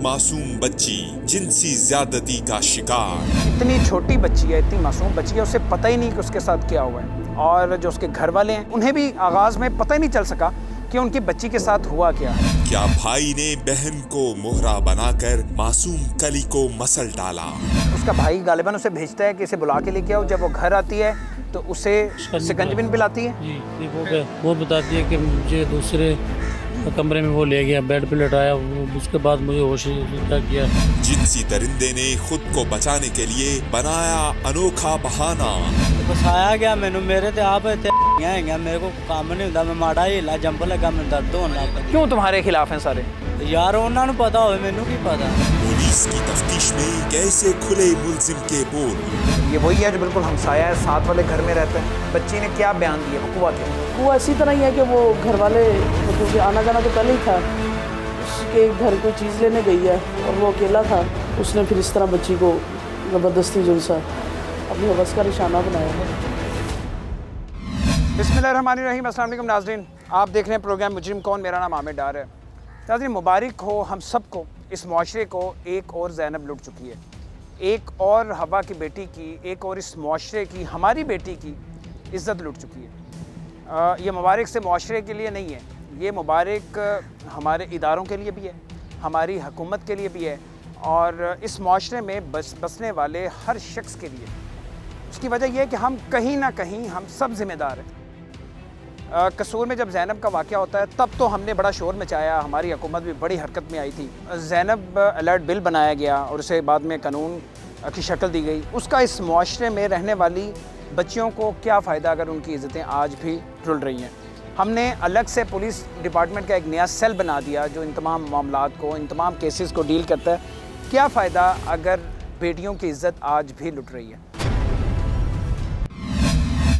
मासूम बच्ची जिनसी ज्यादती का शिकार। इतनी छोटी बच्ची है, इतनी मासूम बच्ची है, उसे पता ही नहीं कि उसके साथ क्या हुआ है। और जो उसके घर वाले हैं उन्हें भी आगाज में पता ही नहीं चल सका कि उनकी बच्ची के साथ हुआ क्या है। क्या भाई ने बहन को मोहरा बनाकर मासूम कली को मसल डाला? उसका भाई गालिबन उसे भेजता है कि इसे बुला के लेके आओ। जब वो घर आती है तो उसे शिकंजबिन पिलाती है। जी, वो बताती है कि मुझे दूसरे कमरे में वो ले गया, बेड पे लटाया, उसके बाद मुझे होश क्या किया। जिनसी दरिंदे ने खुद को बचाने के लिए बनाया अनोखा बहाना। बसाया गया मैनू, मेरे ते आप मेरे को काम नहीं होता, मैं माड़ा हिला जंप लगा, मैं दर्द होने लगा। क्यों तुम्हारे खिलाफ हैं सारे? यार उन्होंने पता हो, मैनू की पता। पुलिस की तफ्तीश में कैसे खुले मुलजिम के बोल। ये वही है जो बिल्कुल हमसाया है, साथ वाले घर में रहता है। बच्ची ने क्या बयान दिया? हुआ क्या? वो इसी तरह ही है कि वो घर वाले मतलब आना जाना तो पहले ही था, उसके घर कोई चीज़ लेने गई है और वो अकेला था। उसने फिर इस तरह बच्ची को ज़बरदस्ती जुलसा अपनी हवस का निशाना बनाया है। बिस्मिल्लाहिर्रहमानिर्रहीम। अस्सलाम वालेकुम नाज़रीन, आप देख रहे हैं प्रोग्राम मुजरिम कौन। मेरा नाम आमिर डार है। नाज़रीन, मुबारक हो हम सबको, इस मुआशरे को एक और ज़ैनब लुट चुकी है, एक और हवा की बेटी की, एक और इस मुआशरे की, हमारी बेटी की इज़्ज़त लुट चुकी है। ये मुबारक से मुआशरे के लिए नहीं है, ये मुबारक हमारे इदारों के लिए भी है, हमारी हुकूमत के लिए भी है और इस मुआशरे में बसने वाले हर शख्स के लिए। उसकी वजह यह है कि हम कहीं ना कहीं हम सब ज़िम्मेदार हैं। कसूर में जब ज़ैनब का वाक़या होता है तब तो हमने बड़ा शोर मचाया, हमारी हुकूमत भी बड़ी हरकत में आई थी। ज़ैनब अलर्ट बिल बनाया गया और उसे बाद में कानून की शक्ल दी गई। उसका इस मुआशरे में रहने वाली बच्चियों को क्या फ़ायदा अगर उनकी इज़्ज़तें आज भी रुल रही हैं। हमने अलग से पुलिस डिपार्टमेंट का एक नया सेल बना दिया जो इन तमाम मामलात को, इन तमाम केसेस को डील करता है। क्या फ़ायदा अगर बेटियों की इज़्ज़त आज भी लुट रही है।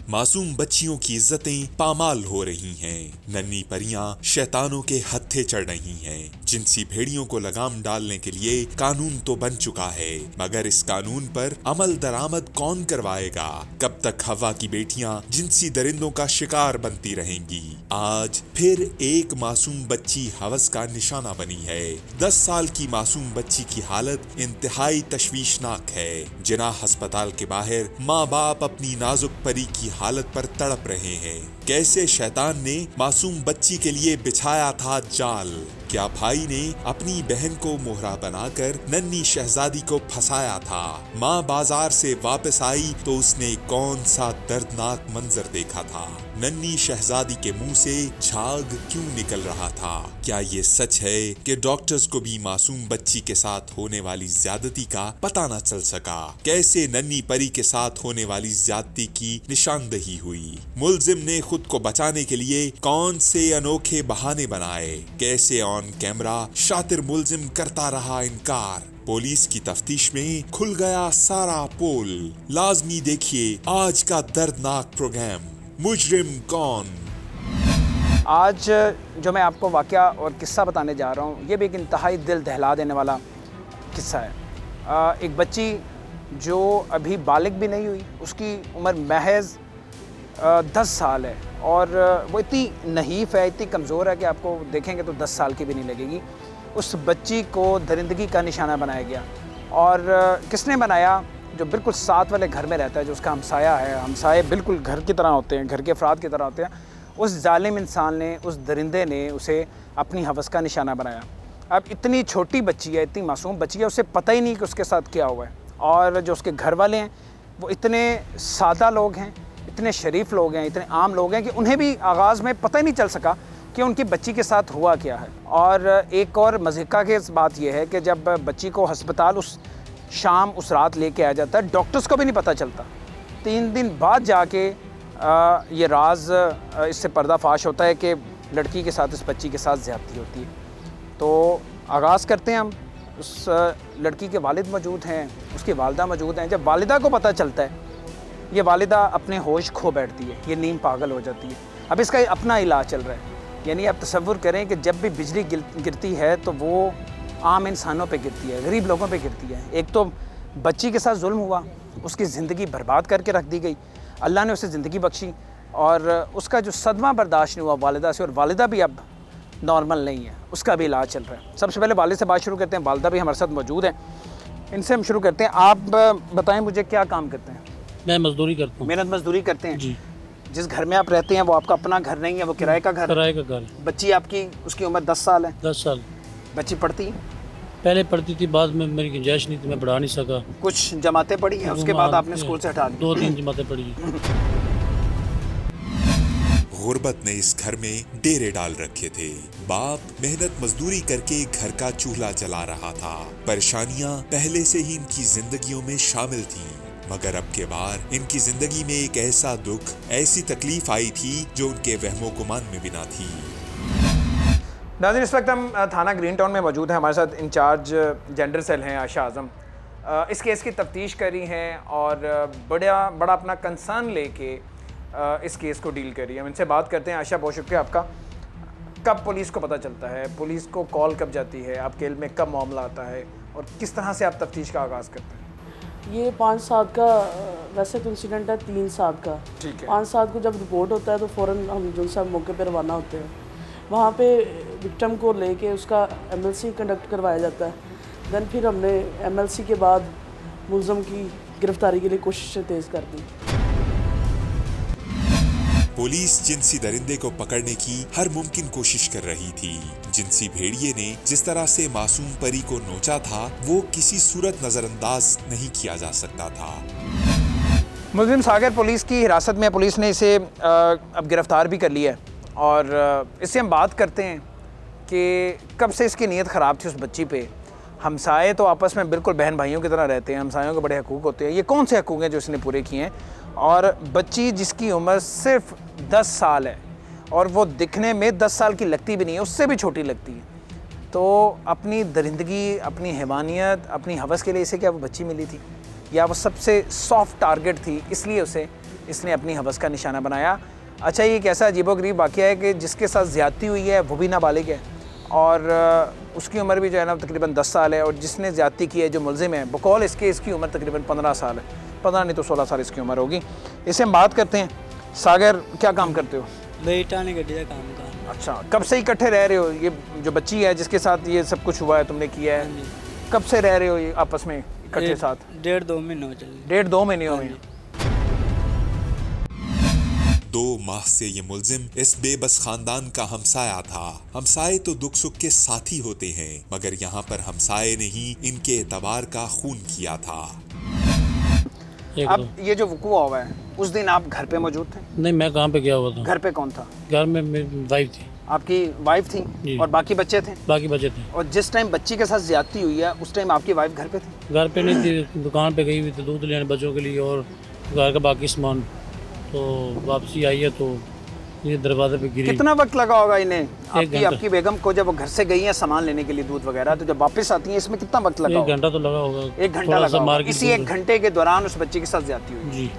मासूम बच्चियों की इज्जतें पामाल हो रही हैं, नन्ही परियां शैतानों के हत्थे चढ़ रही हैं। जिनसी भेड़ियों को लगाम डालने के लिए कानून तो बन चुका है, मगर इस कानून पर अमल दरामद कौन करवाएगा? कब तक हवा की बेटियां जिनसी दरिंदों का शिकार बनती रहेंगी? आज फिर एक मासूम बच्ची हवस का निशाना बनी है। 10 साल की मासूम बच्ची की हालत इंतहाई तशवीशनाक है। जिनाह अस्पताल के बाहर माँ बाप अपनी नाजुक परी की हालत पर तड़प रहे हैं। कैसे शैतान ने मासूम बच्ची के लिए बिछाया था जाल? क्या भाई ने अपनी बहन को मोहरा बनाकर नन्ही शहजादी को फंसाया था? माँ बाजार से वापस आई तो उसने कौन सा दर्दनाक मंजर देखा था? नन्ही शहजादी के मुंह से झाग क्यों निकल रहा था? क्या ये सच है कि डॉक्टर्स को भी मासूम बच्ची के साथ होने वाली ज्यादती का पता न चल सका? कैसे नन्ही परी के साथ होने वाली ज्यादती की निशानदही हुई? मुलजिम ने खुद को बचाने के लिए कौन से अनोखे बहाने बनाए? कैसे ऑन कैमरा शातिर मुलजिम करता रहा इनकार? पुलिस की तफ्तीश में खुल गया सारा पोल। लाजमी देखिए आज का दर्दनाक प्रोग्राम मुजरिम कौन। आज जो मैं आपको वाक़या और किस्सा बताने जा रहा हूँ, ये भी एक इंतहाई दिल दहला देने वाला किस्सा है। एक बच्ची जो अभी बालिग भी नहीं हुई, उसकी उम्र महज 10 साल है और वो इतनी नहीफ है, इतनी कमज़ोर है कि आपको देखेंगे तो 10 साल की भी नहीं लगेगी। उस बच्ची को दरिंदगी का निशाना बनाया गया। और किसने बनाया? जो बिल्कुल साथ वाले घर में रहता है, जो उसका हमसाया है। हमसाए बिल्कुल घर की तरह होते हैं, घर के अफराद की तरह होते हैं। उस जालिम इंसान ने, उस दरिंदे ने उसे अपनी हवस का निशाना बनाया। अब इतनी छोटी बच्ची है, इतनी मासूम बच्ची है, उसे पता ही नहीं कि उसके साथ क्या हुआ है। और जो उसके घर वाले हैं वो इतने सादा लोग हैं, इतने शरीफ लोग हैं, इतने आम लोग हैं कि उन्हें भी आगाज़ में पता ही नहीं चल सका कि उनकी बच्ची के साथ हुआ क्या है। और एक और मज़ीक़ा की बात यह है कि जब बच्ची को अस्पताल उस शाम उस रात लेके आया जाता है, डॉक्टर्स को भी नहीं पता चलता। 3 दिन बाद जाके ये राज इससे पर्दाफाश होता है कि लड़की के साथ, इस बच्ची के साथ ज़्यादती होती है। तो आगाज़ करते हैं हम। उस लड़की के वालिद मौजूद हैं, उसकी वालिदा मौजूद हैं। जब वालिदा को पता चलता है, ये वालिदा अपने होश खो बैठती है, ये नींद पागल हो जाती है। अब इसका अपना इलाज चल रहा है। यानी आप तसव्वुर करें कि जब भी बिजली गिरती है तो वो आम इंसानों पे गिरती है, गरीब लोगों पे गिरती है। एक तो बच्ची के साथ जुल्म हुआ, उसकी ज़िंदगी बर्बाद करके रख दी गई, अल्लाह ने उसे ज़िंदगी बख्शी और उसका जो सदमा बर्दाश्त नहीं हुआ वालिदा से, और वालिदा भी अब नॉर्मल नहीं है, उसका भी इलाज चल रहा है। सबसे पहले वालिद से बात शुरू करते हैं, वालिदा भी हमारे साथ मौजूद है, इनसे हम शुरू करते हैं। आप बताएं मुझे क्या काम करते हैं? मैं मजदूरी करता हूँ। मेहनत मजदूरी करते हैं जी। जिस घर में आप रहते हैं वो आपका अपना घर नहीं है, वो किराए का घर है? किराए का घर। बच्ची आपकी, उसकी उम्र 10 साल है? 10 साल। बच्ची पढ़ती है? पहले पढ़ती थी, बाद में मेरी गुंजाइश नहीं थी, मैं पढ़ा नहीं सका। कुछ जमातें पढ़ी हैं, उसके बाद आपने स्कूल से हटा दी? 2-3 जमातें पढ़ी। गुर्बत ने इस घर में डेरे डाल रखे थे। बाप मेहनत मजदूरी करके घर का चूल्हा जला रहा था। परेशानियां पहले से ही इनकी जिंदगियों में शामिल थीं, मगर अब के बार इनकी जिंदगी में एक ऐसा दुख, ऐसी तकलीफ आई थी जो उनके वहमो गुमान में भी ना थी। नाज़रीन, इस वक्त हम थाना ग्रीन टाउन में मौजूद हैं। हमारे साथ इंचार्ज जेंडर सेल हैं आशा आज़म। इस केस की तफ्तीश करी हैं और बड़ा अपना कंसर्न लेके इस केस को डील करी है। हम इनसे बात करते हैं। आशा, बहुत शुक्रिया आपका। कब पुलिस को पता चलता है, पुलिस को कॉल कब जाती है, आपके इल्म में कब मामला आता है और किस तरह से आप तफ्तीश का आगाज़ करते हैं? ये 5/7 का वैसे तो इंसिडेंट है, 3/7 का। ठीक है। 5/7 को जब रिपोर्ट होता है तो फ़ौरन हम जुल साहब मौके पर रवाना होते हैं। वहाँ पे विक्टिम को लेके उसका MLC कंडक्ट करवाया जाता है। दैन फिर हमने MLC के बाद मुलज़म की गिरफ्तारी के लिए कोशिशें तेज़ कर दी। पुलिस जिनसी दरिंदे को पकड़ने की हर मुमकिन कोशिश कर रही थी। जिनसी भेड़िए ने जिस तरह से मासूम परी को नोचा था, वो किसी सूरत नजरअंदाज नहीं किया जा सकता था। मुलजिम सागर पुलिस की हिरासत में, पुलिस ने इसे अब गिरफ्तार भी कर लिया है और इससे हम बात करते हैं कि कब से इसकी नीयत ख़राब थी उस बच्ची पे। हमसाए तो आपस में बिल्कुल बहन भाइयों की तरह रहते हैं, हमसायों के बड़े हकूक़ होते हैं। ये कौन से हकूक़ हैं जो इसने पूरे किए हैं? और बच्ची जिसकी उम्र सिर्फ 10 साल है और वो दिखने में 10 साल की लगती भी नहीं है, उससे भी छोटी लगती है, तो अपनी दरिंदगी, अपनी हैवानियत, अपनी हवस के लिए इसे क्या वो बच्ची मिली थी, या वो सबसे सॉफ्ट टारगेट थी इसलिए इसने अपनी हवस का निशाना बनाया? अच्छा, ये एक ऐसा अजीबोगरीब वाक़या है कि जिसके साथ ज़्यादती हुई है वो भी नाबालिग है और उसकी उम्र भी जो है ना तकरीबन 10 साल है, और जिसने ज़्यादती की है, जो मुलज़िम है, बकौल इसके इसकी उम्र तकरीबन 15 साल है, 15 नहीं तो 16 साल इसकी उम्र होगी। इससे हम बात करते हैं। सागर, क्या काम करते हो? बेटा ने गड्डी का काम कर। अच्छा, कब से इकट्ठे रह रहे हो? ये जो बच्ची है जिसके साथ ये सब कुछ हुआ है, तुमने किया है, कब से रह रहे हो ये आपस में इकट्ठे साथ? 1.5-2 महीने हो चले। 1.5-2 महीने हो गए। 2 माह से ये मुलजिम इस बेबस खानदान का हमसाया था। हमसाए तो दुख सुख के साथी होते हैं, मगर यहाँ पर हमसाए ने ही इनके एतबार का खून किया था। अब ये जो वक़ूआ हुआ है, उस दिन आप घर पे मौजूद थे? नहीं, मैं काम पे गया हुआ था। घर पे कौन था? घर में मेरी वाइफ थी। आपकी वाइफ थी और बाकी बच्चे थे? बाकी बच्चे थे। और जिस टाइम बच्ची के साथ ज्यादती हुई है उस टाइम आपकी वाइफ घर पे थी? घर पे नहीं थी, दुकान पे गई हुई थी दूध लेने बच्चों के लिए और घर का बाकी सामान। तो वापसी आई है तो ये दरवाजे पे गिरी। कितना वक्त लगा होगा इन्हें, आपकी बेगम को, जब वो घर से गई है सामान लेने के लिए दूध वगैरह, तो जब वापस आती है इसमें कितना वक्त लगा? 1 घंटा तो लगा होगा। 1 घंटा लगा होगा। इसी 1 घंटे के दौरान उस बच्ची के साथ ज्यादती हुई जी।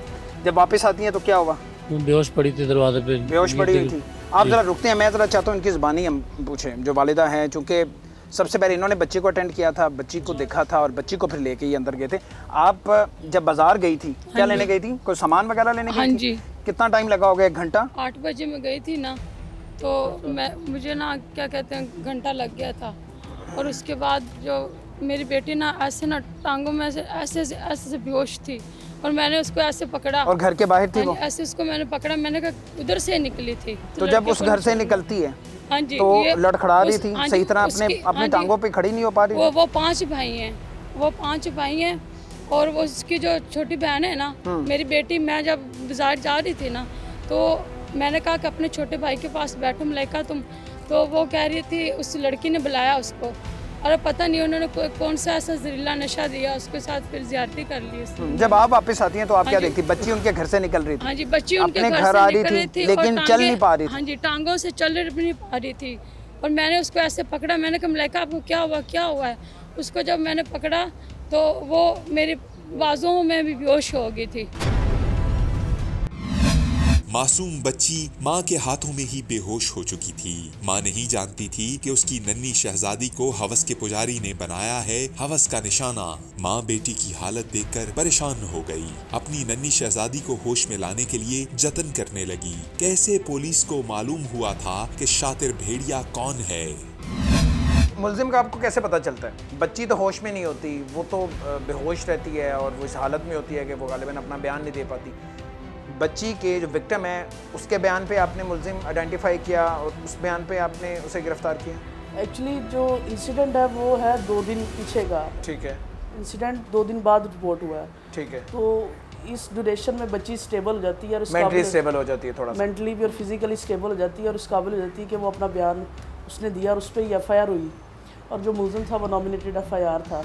जब वापस आती है तो क्या हुआ? वो बेहोश पड़ी थी दरवाजे पे। बेहोश पड़ी हुई थी। आप ज़रा रुकते हैं, मैं ज़रा चाहता हूँ इनकी ज़बानी हम पूछें, जो वालिदा हैं, चूँकि सबसे पहले इन्होंने बच्ची को अटेंड किया था, बच्ची को देखा था और बच्ची को फिर लेके ये अंदर गए थे। आप जब बाजार गई थी, क्या लेने गई थी? कोई सामान वगैरह लेने गई थी? हाँ जी। कितना टाइम लगा होगा? 1 घंटा? 8 बजे में गई थी ना, तो मुझे ना क्या कहते हैं घंटा लग गया था। और उसके बाद जो मेरी बेटी ना ऐसे ना टांगों में ऐसे बेहोश थी और मैंने उसको ऐसे पकड़ा। और घर के बाहर थी वो? ऐसे उसको मैंने पकड़ा, मैंने कहा उधर से निकली थी। तो जब उस घर से निकलती है हाँ जी, तो लड़खड़ा रही थी सही तरह, अपनी टांगों पे खड़ी नहीं हो पा रही? वो 5 भाई हैं, वो 5 भाई हैं और वो उसकी जो छोटी बहन है ना, मेरी बेटी, मैं जब बाजार जा रही थी ना तो मैंने कहा कि अपने छोटे भाई के पास बैठो मलाइका तुम, तो वो कह रही थी, उस लड़की ने बुलाया उसको और पता नहीं उन्होंने कौन सा ऐसा जहरीला नशा दिया, उसके साथ फिर ज्यादती कर ली उसने। जब आप वापस आती हैं तो आप क्या देखती? बच्ची उनके घर से निकल रही थी? हाँ जी, बच्ची उनके अपने घर आ रही थी लेकिन चल नहीं पा रही थी? हाँ जी, टांगों से चल नहीं पा रही थी और मैंने उसको ऐसे पकड़ा, मैंने कहा मलाइका आपको क्या हुआ है? उसको जब मैंने पकड़ा तो वो मेरी बाजुओं में भी बेहोश हो गई थी। मासूम बच्ची माँ के हाथों में ही बेहोश हो चुकी थी। माँ नहीं जानती थी कि उसकी नन्ही शहजादी को हवस के पुजारी ने बनाया है हवस का निशाना। माँ बेटी की हालत देखकर परेशान हो गई। अपनी नन्ही शहजादी को होश में लाने के लिए जतन करने लगी। कैसे पुलिस को मालूम हुआ था कि शातिर भेड़िया कौन है। मुलजिम का आपको कैसे पता चलता है? बच्ची तो होश में नहीं होती, वो तो बेहोश रहती है और वो इस हालत में होती है कि वो गालिबन अपना बयान नहीं दे पाती। बच्ची के जो विक्टिम है उसके बयान पे आपने मुलजिम आइडेंटिफाई किया और उस बयान पे आपने उसे गिरफ्तार किया? एक्चुअली जो इंसिडेंट है वो है 2 दिन पीछे का। ठीक है। इंसिडेंट 2 दिन बाद रिपोर्ट हुआ है। ठीक है। तो इस ड्यूरेशन में बच्ची स्टेबल हो जाती है और मेंटली स्टेबल हो जाती है, थोड़ा मेंटली भी और फिजिकली स्टेबल हो जाती है और इस काबिल हो जाती है कि वो अपना बयान उसने दिया और उस पर एफआईआर हुई और जो मुलजिम था वो नॉमिनेटेड एफआईआर था।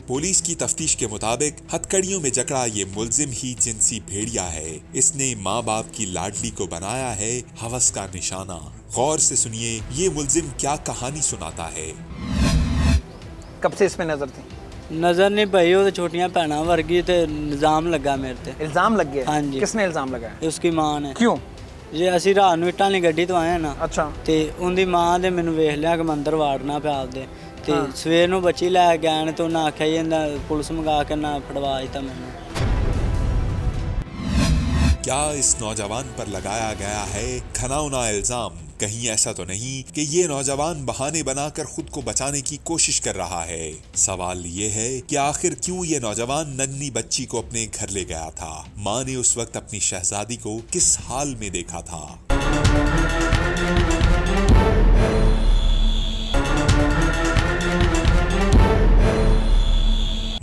पुलिस की तफ्तीश के मुताबिक हथकड़ियों में जकड़ा ये मुलजिम ही जिनसी भेड़िया है। इसने माँ बाप की लाडली को बनाया है हवस का निशाना। गौर से सुनिए ये मुलजिम क्या कहानी सुनाता है। कब से इसमें नजर थी? नजर नहीं पई, वो तो छोटियां भैन वर्गी ते इल्जाम लगा मेरे ते। इल्जाम लग गया? हाँ जी। किसने इल्जाम लगाया? उसकी माँ ने। क्यों? जे ਅਸੀਂ ਰਾਤ ਨੂੰ ਇੱਟਾਂ ਵਾਲੀ ਗੱਡੀ ਤੋਂ ਆਏ ਨਾ। ਅੱਛਾ। ਤੇ ਉਹਦੀ ਮਾਂ ਦੇ ਮੈਨੂੰ ਵੇਖ ਲਿਆ ਕਿ ਮੈਂ ਅੰਦਰ ਵਾੜਨਾ ਪਿਆ ਆਪਦੇ ਤੇ ਸਵੇਰ ਨੂੰ ਬੱਚੀ ਲੈ ਕੇ ਆਣ ਤੇ ਉਹਨਾਂ ਆਖਿਆ ਜਾਂਦਾ ਪੁਲਿਸ ਮੰਗਾ ਕੇ ਨਾ ਫੜਵਾ ਦਿੱਤਾ ਮੈਨੂੰ। क्या इस नौजवान पर लगाया गया है घिनौना इल्जाम? कहीं ऐसा तो नहीं कि ये नौजवान बहाने बनाकर खुद को बचाने की कोशिश कर रहा है। सवाल ये है कि आखिर क्यों ये नौजवान नन्ही बच्ची को अपने घर ले गया था? माँ ने उस वक्त अपनी शहजादी को किस हाल में देखा था?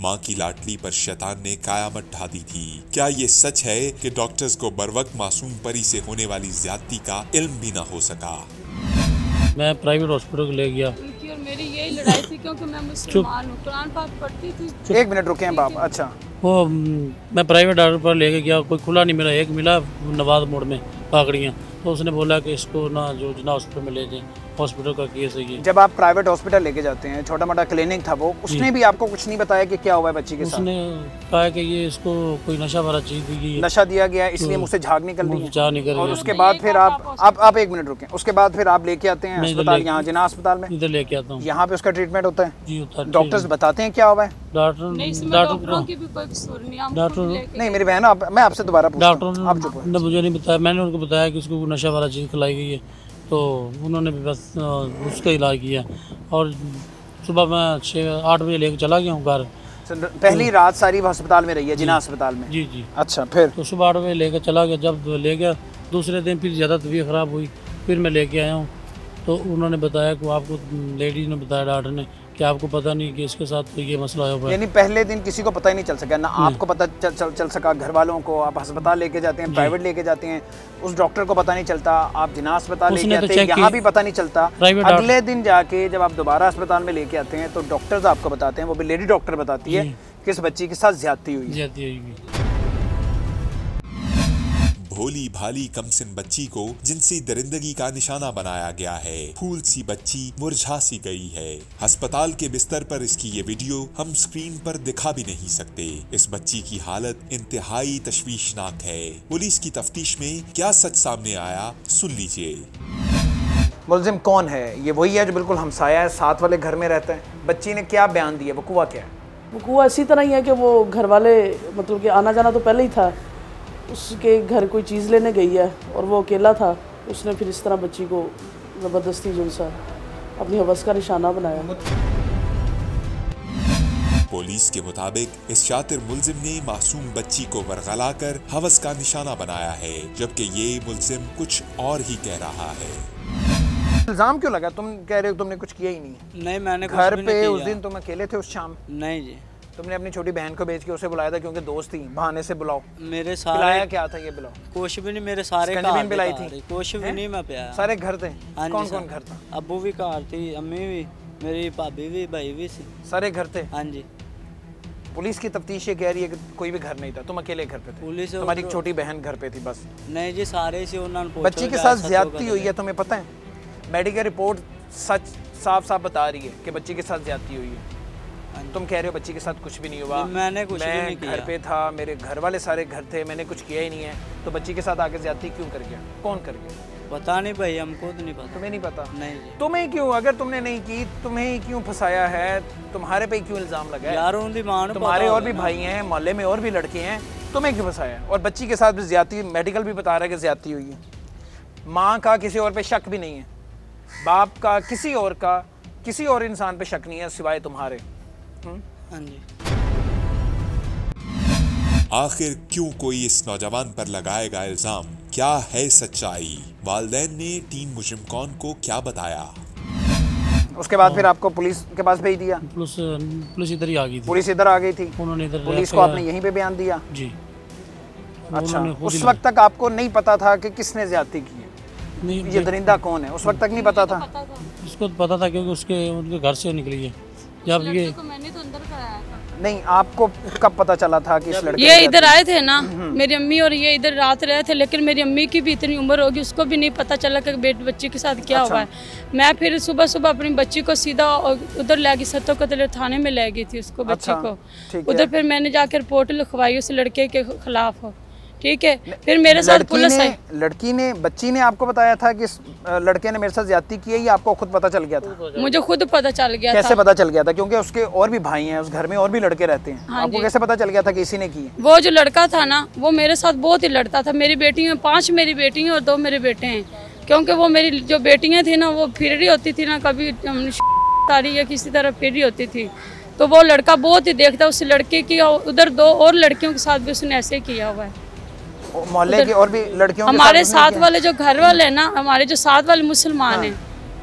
माँ की लाडली पर शैतान ने कयामत ढा दी थी। क्या ये सच है कि डॉक्टर्स को बरवक्त मासूम परी से होने वाली ज्यादती का इल्म भी न हो सका? मैं प्राइवेट हॉस्पिटल ले गया। उनकी और मेरी यही लड़ाई थी क्योंकि मैं मुसलमान हूँ, कुरान पाक पढ़ती थी। 1 मिनट रुके हैं बाप। अच्छा। वो मैं प्राइवेट डॉक्टर पर लेके गया, कोई खुला नहीं मिला। एक मिला नवाज मोड़ में पाकड़ियाँ, तो उसने बोला कि इसको ना जो जना हॉस्पिटल में ले जाएं, हॉस्पिटल का केस है ये। जब आप प्राइवेट हॉस्पिटल लेके जाते हैं, छोटा मोटा क्लिनिक था वो, उसने भी आपको कुछ नहीं बताया कि क्या हुआ है बच्ची के साथ? उसने कहा कि ये इसको कोई नशा वाला चीज दी गई है, नशा दिया गया इसलिए मुझसे झाग निकल रही है। झाग निकल रही और है। उसके बाद फिर आप 1 मिनट रुकें। उसके बाद फिर आप लेके आते हैं अस्पताल, यहाँ जिना अस्पताल में? इधर लेके आता हूँ। यहाँ पे उसका ट्रीटमेंट होता है? जी होता है। डॉक्टर्स बताते हैं क्या हुआ है? डॉक्टरों की भी कोई कसूर नहीं, हम डॉक्टर नहीं मेरी बहन, मैं आपसे दोबारा पूछता हूँ। डॉक्टर आप चुप ने मुझे नहीं बताया। मैंने उनको बताया कि उसको नशा वाला चीज़ खिलाई गई है, तो उन्होंने भी बस उसका इलाज किया। और सुबह मैं 6-8 बजे लेकर चला गया हूँ घर। पहली रात सारी वो अस्पताल में रही है, जिना अस्पताल में? जी जी। अच्छा। फिर तो सुबह 8 बजे लेकर चला गया। जब ले गया दूसरे दिन फिर ज़्यादा तबीयत ख़राब हुई, फिर मैं लेके आया हूँ। तो उन्होंने बताया कि आपको, लेडीज़ ने बताया डॉक्टर ने, कि आपको पता नहीं कि इसके साथ तो ये मसला हुआ है। यानी पहले दिन किसी को पता ही नहीं चल सका ना? आपको पता चल सका, घर वालों को? आप अस्पताल लेके जाते हैं, प्राइवेट लेके जाते हैं, उस डॉक्टर को पता नहीं चलता, आप जिना अस्पताल लेके आते हैं, यहाँ भी पता नहीं चलता। अगले दिन जाके जब आप दोबारा अस्पताल में लेके आते हैं तो डॉक्टर्स आपको बताते हैं, वो भी लेडी डॉक्टर बताती है कि इस बच्ची के साथ ज्यादती हुई है। भोली भाली कमसिन बच्ची को जिनसी दरिंदगी का निशाना बनाया गया है। फूल सी बच्ची मुरझा सी गई है। अस्पताल के बिस्तर पर इसकी ये वीडियो हम स्क्रीन पर दिखा भी नहीं सकते। इस बच्ची की हालत इंतहाई तशवीशनाक है। पुलिस की तफ्तीश में क्या सच सामने आया, सुन लीजिए। मुलजिम कौन है? ये वही है जो बिल्कुल हमसाया है, साथ वाले घर में रहता है। बच्ची ने क्या बयान दिया? वकूआ क्या है? वकूआ इसी तरह ही है कि वो घर वाले मतलब कि आना जाना तो पहले ही था, उसके घर कोई चीज़ लेने गई है और वो अकेला था। उसने फिर इस तरह बच्ची को ज़बरदस्ती जो सा अपनी हवस का निशाना बनाया। पुलिस के मुताबिक इस शातिर मुलजिम ने मासूम बच्ची को वरगलाकर हवस का निशाना बनाया है, जबकि ये मुलजिम कुछ और ही कह रहा है। इल्जाम क्यों लगा? तुम कह रहे हो तुमने कुछ किया ही नहीं। नहीं मैंने घर पे उस दिन तुम अकेले थे? उस शाम नहीं जी। तुमने अपनी छोटी बहन को भेज के उसे बुलाया था क्योंकि दोस्त थी, बहाने से बुलाओ। मेरे सारे पिलाया क्या था? ये बुलाओ। कुछ भी नहीं, मेरे सारे घर पिलाई थी? कुछ भी नहीं मैं पिया। सारे घर थे? कौन कौन घर था? अब्बू भी घर थी, अम्मी भी, मेरी भाभी भी, भाई भी सी। सारे घर थे? हाँ जी। पुलिस की तफ्तीश ये कह रही है कि कोई भी घर नहीं था, तुम अकेले घर पे थे? पुलिस तुम्हारी छोटी बहन घर पे थी बस? नहीं जी, सारे से उन्होंने बच्ची के साथ ज्यादती हुई है, तुम्हें पता है? मेडिकल रिपोर्ट सच साफ साफ बता रही है कि बच्ची के साथ ज्यादती हुई है। तुम कह रहे हो बच्ची के साथ कुछ भी नहीं हुआ, मैंने कुछ भी नहीं किया। घर पे था, मेरे घर वाले सारे घर थे, मैंने कुछ किया ही नहीं है, तो बच्ची के साथ आगे ज्यादती क्यों कर गया? कौन कर गया? पता नहीं भाई, हमको तो नहीं पता। तुम्हें नहीं पता? नहीं जी। तुम्हें क्यों, अगर तुमने नहीं की तुम्हें ही क्यों फंसाया है, तुम्हारे पे क्यों इल्जाम लगा है? यार उनकी मां ने तुम्हारे और भी भाई हैं, मोहल्ले में और भी लड़के हैं, तुम्हें क्यों फंसाया? और बच्ची के साथ भी ज्यादती, मेडिकल भी बता रहा है कि ज्यादती हुई है। माँ का किसी और पे शक भी नहीं है, बाप का किसी और इंसान पे शक नहीं है सिवाय तुम्हारे। हाँ जी। आखिर क्यों कोई इस नौजवान पर लगाएगा इल्जाम? क्या है सच्चाई? वालिदैन ने टीन मुजरिम कौन को क्या बताया? उसके बाद फिर आपको पुलिस के पास भेज दिया? पुलिस इधर ही आ गई थी। पुलिस इधर आ गई थी, उन्होंने इधर पुलिस को आपने यहीं पे बयान दिया? जी। अच्छा, उस वक्त तक आपको नहीं पता था कि किसने ज्यादती की है? नहीं, ये दरिंदा कौन है, उस वक्त तक नहीं पता था? इसको पता था क्योंकि उनके घर से निकली है। जब ये मैंने तो अंदर कराया था। नहीं, आपको कब पता चला था कि इस लड़के ये इधर आए थे ना, मेरी अम्मी और ये इधर रात रहे थे, लेकिन मेरी अम्मी की भी इतनी उम्र होगी, उसको भी नहीं पता चला कि बच्ची के साथ क्या हुआ है। मैं फिर सुबह सुबह अपनी बच्ची को सीधा उधर ले गई, सत्तो कतले थाने में ले गई थी उसको, बच्ची को। उधर फिर मैंने जाकर रिपोर्ट लिखवाई उस लड़के के खिलाफ, ठीक है। फिर मेरे साथ पुलिस आई। बच्ची ने आपको बताया था कि इस लड़के ने मेरे साथ ज्यादती की है, या आपको खुद पता चल गया था? मुझे खुद पता चल गया। कैसे पता चल गया था? क्योंकि उसके और भी भाई हैं, उस घर में और भी लड़के रहते हैं। हाँ, आपको कैसे पता चल गया था कि इसी ने की है? वो जो लड़का था ना, वो मेरे साथ बहुत ही लड़ता था। मेरी बेटी में 5 मेरी बेटी हैं और 2 मेरे बेटे हैं, क्योंकि वो मेरी जो बेटियां थी ना, वो फिर रही होती थी ना, कभी तारी या किसी तरह फिर रही होती थी, तो वो लड़का बहुत ही देखता उस लड़के की। उधर 2 और लड़कियों के साथ भी उसने ऐसे किया हुआ है। मोहल्ले के और भी लड़कियों हमारे साथ वाले जो घर वाले हैं ना, हमारे जो साथ वाले मुसलमान हैं,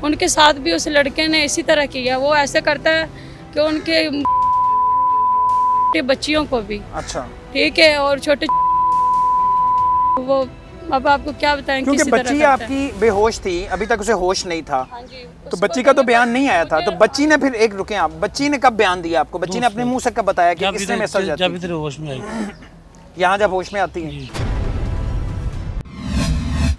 उनके साथ भी उस लड़के ने इसी तरह किया। वो ऐसे करता है कि उनके बच्चियों को भी। अच्छा, ठीक है। और छोटे वो, अब आपको क्या बताएं, क्योंकि बच्ची आपकी बेहोश थी, अभी तक उसे होश नहीं था। तो बच्ची का तो बयान नहीं आया था, तो बच्ची ने फिर एक रुके आप, बच्ची ने कब बयान दिया आपको? बच्ची ने अपने मुंह से कब बताया कि इसने मेरे साथ जब इधर होश में आई, यहाँ जब होश में आती है?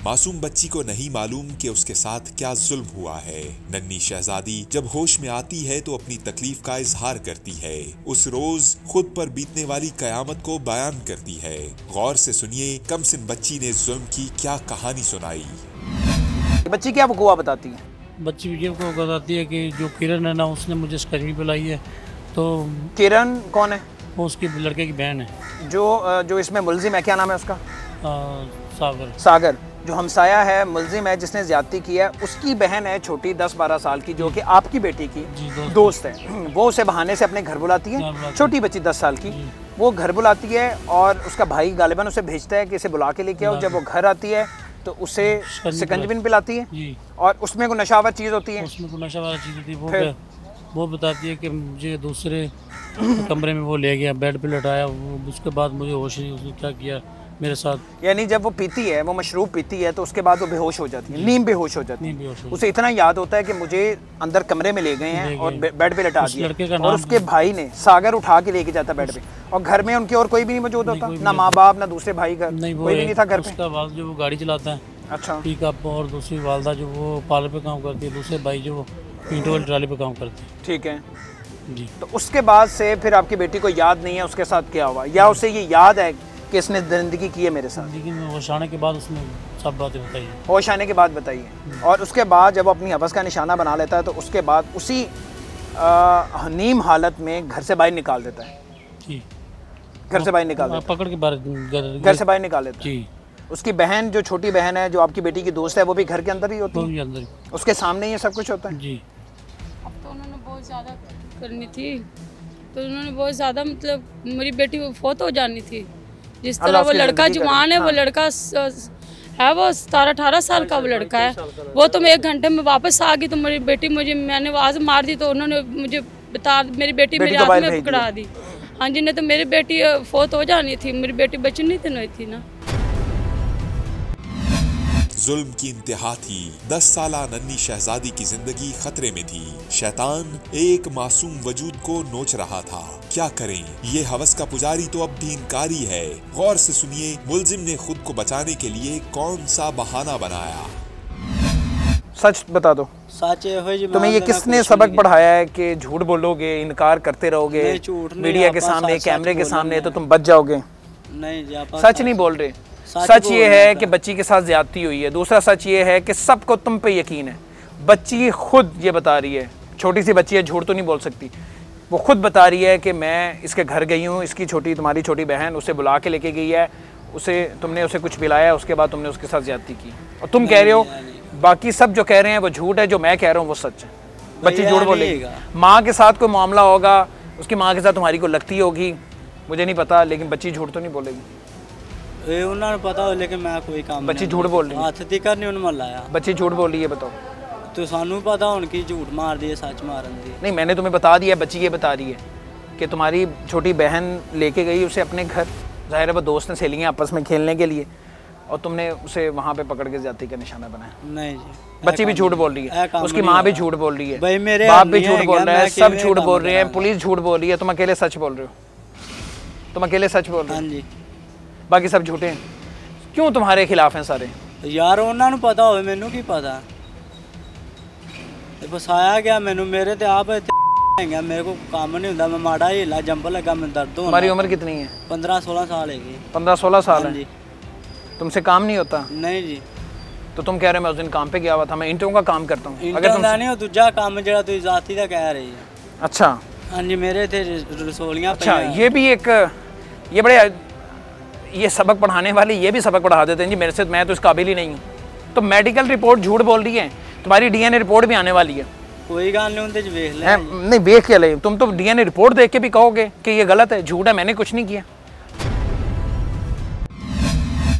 मासूम बच्ची को नहीं मालूम कि उसके साथ क्या जुल्म हुआ है। नन्ही शहजादी जब होश में आती है तो अपनी तकलीफ का इजहार करती है। उस रोज खुद पर बीतने वाली कयामत को बयान करती है। गौर से सुनिए कमसिन बच्ची ने जुल्म की क्या कहानी सुनाई। बच्ची क्या वक़ुआ बताती है? बच्ची ये को बताती है कि जो किरण है ना, उसने मुझे स्कर्वी पिलाई है। तो किरण कौन है? वो उसकी लड़के की बहन है, जो इसमें मुलजिम है, क्या नाम है उसका? सागर। जो हमसाया है, मुलजिम है, जिसने ज्यादती की है, उसकी बहन है छोटी 10-12 साल की, जो कि आपकी बेटी की दोस्त है। वो उसे बहाने से अपने घर बुलाती है, छोटी बच्ची 10 साल की, वो घर बुलाती है और उसका भाई गालिबन उसे भेजता है कि इसे बुला के लेके आओ। जब वो घर आती है तो उसे शिकंजबिन पिलाती है और उसमें कोई नशावर चीज़ होती है। उसमें कोई नशावर चीज़ होती है। वो बताती है कि मुझे दूसरे कमरे में वो ले गया, बेड पे लटाया। उसके बाद मुझे होश नहीं, उसने क्या किया मेरे साथ। यानी जब वो पीती है, वो मशरूब पीती है, तो उसके बाद वो बेहोश हो जाती है, नीम बेहोश हो जाती है। उसे इतना याद होता है कि मुझे अंदर कमरे में ले गए हैं और बेड पे लटा दिया, और उसके भाई ने सागर उठा के लेके जाता बेड पे, और घर में उनके और कोई भी नहीं मौजूद होता, ना माँ बाप ना दूसरे भाई का कोई भी नहीं था घर पे। उसका वालिद जो वो गाड़ी चलाता है, अच्छा, पिकअप, और दूसरी वालदा जो वो पार्लर पे काम करती है, दूसरे भाई जो ईंटों वाली ट्राली पे काम करते हैं। ठीक है जी। तो उसके बाद से फिर आपकी बेटी को याद नहीं है उसके साथ क्या हुआ, या उसे ये याद है कि इसने जिंदगी की है मेरे साथ? लेकिन होश आने के बाद उसने सब बातें बताई। होश आने के बाद बताइए। और उसके बाद जब वो अपनी हवस का निशाना बना लेता है, तो उसके बाद उसी नीम हालत में घर से बाहर निकाल देता है। जी। घर से बाहर निकाल देता है, पकड़ के बाहर घर से बाहर निकाल देता है। जी। उसकी बहन, जो छोटी बहन है, जो आपकी बेटी की दोस्त है, वो भी घर के अंदर ही होती है? अंदर। उसके सामने ये सब कुछ होता है? जी। अब तो उन्होंने बहुत ज़्यादा करनी थी, तो उन्होंने बहुत ज़्यादा, मतलब मेरी बेटी को फोत हो जानी थी। जिस तरह वो लड़का जवान है, वो लड़का है, वो 17-18 साल का वो लड़का है। वो तो मैं 1 घंटे में वापस आ गई, तो मेरी बेटी मैंने आवाज़ मार दी, तो उन्होंने मुझे बता, मेरी बेटी मेरे हाथ में पकड़ा दी। हाँ जी, नहीं तो मेरी बेटी फोत हो जानी थी, मेरी बेटी बची नहीं थी ना। जुल्म की इंतहा थी। 10 साला नन्ही शहजादी की जिंदगी खतरे में थी। शैतान एक मासूम वजूद को नोच रहा था। क्या करें, ये हवस का पुजारी तो अब भी इनकारी है। गौर से सुनिए मुलजिम ने खुद को बचाने के लिए कौन सा बहाना बनाया। सच बता दो। सच है जी। तुम्हें ये किसने सबक पढ़ाया है कि झूठ बोलोगे, इनकार करते रहोगे मीडिया के सामने, कैमरे के सामने, तो तुम बच जाओगे? नहीं जी, सच नहीं बोल रहे। सच ये है कि बच्ची के साथ ज्यादती हुई है। दूसरा सच ये है कि सबको तुम पे यकीन है। बच्ची खुद ये बता रही है, छोटी सी बच्ची है, झूठ तो नहीं बोल सकती, वो खुद बता रही है कि मैं इसके घर गई हूँ, इसकी तुम्हारी छोटी बहन उसे बुला के लेके गई है, तुमने उसे कुछ पिलाया, उसके बाद तुमने उसके साथ ज्यादती की। और तुम कह रहे हो बाकी सब जो कह रहे हैं वो झूठ है, जो मैं कह रहा हूँ वो सच है। बच्ची झूठ बोलेगी। माँ के साथ कोई मामला होगा, उसकी माँ के साथ तुम्हारी को लगती होगी, मुझे नहीं पता, लेकिन बच्ची झूठ तो नहीं बोलेगी। उन्होंने पता हो, लेकिन मैं कोई काम बच्ची झूठ बोल रही है। हाथ दिखा नहीं उन्होंने लाया। बच्ची झूठ बोल रही है, बताओ। तो सानू पता उनकी झूठ मार दी है, सच मारन दी नहीं, मैंने तुम्हें बता दिया। बच्ची ये बता रही है कि तुम्हारी छोटी बहन लेके गई उसे अपने घर, जाहिर है वो दोस्त ने सहेलियाँ आपस में खेलने के लिए, और तुमने उसे वहाँ पे पकड़ के ज्यादती का निशाना बनाया। नहीं जी, बच्ची भी झूठ बोल रही है, उसकी माँ भी झूठ बोल रही है, भाई मेरे बाप भी झूठ बोल रहा है, सब झूठ बोल रहे हैं, पुलिस झूठ बोल रही है, तुम अकेले सच बोल रहे हो। तुम अकेले सच बोल रहे हो। हाँ जी, बाकी सब झूठे हैं। क्यों तुम्हारे खिलाफ हैं सारे? यार उन्होंने पता हो, मैनू की पता फसाया गया मैनू, मेरे ते आप मेरे को काम नहीं होता, मैं माड़ा हिला जंप लगा, मैं दर्द हो। तुम्हारी उम्र कितनी है? 15-16 साल है। 15-16 साल है जी। तुमसे काम नहीं होता? नहीं जी। तो तुम कह रहे हो मैं उस दिन काम पे गया हुआ था, मैं इंटरों का काम करता हूँ। अगर तुम नहीं हो दूजा काम जरा तू जाती का कह रही है। अच्छा हाँ जी, मेरे थे रसोलियाँ। अच्छा, ये भी एक ये बड़े ये सबक पढ़ाने वाले ये भी सबक पढ़ा देते हैं जी मेरे से, मैं तो इस काबिल ही नहीं हूँ। तो मेडिकल रिपोर्ट झूठ बोल रही है, तुम्हारी डीएनए रिपोर्ट भी आने वाली है। कोई गाल नहीं होती, वेख ले। नहीं वेख के ले, तुम तो डीएनए रिपोर्ट देख के भी कहोगे कि ये गलत है, झूठ है, मैंने कुछ नहीं किया।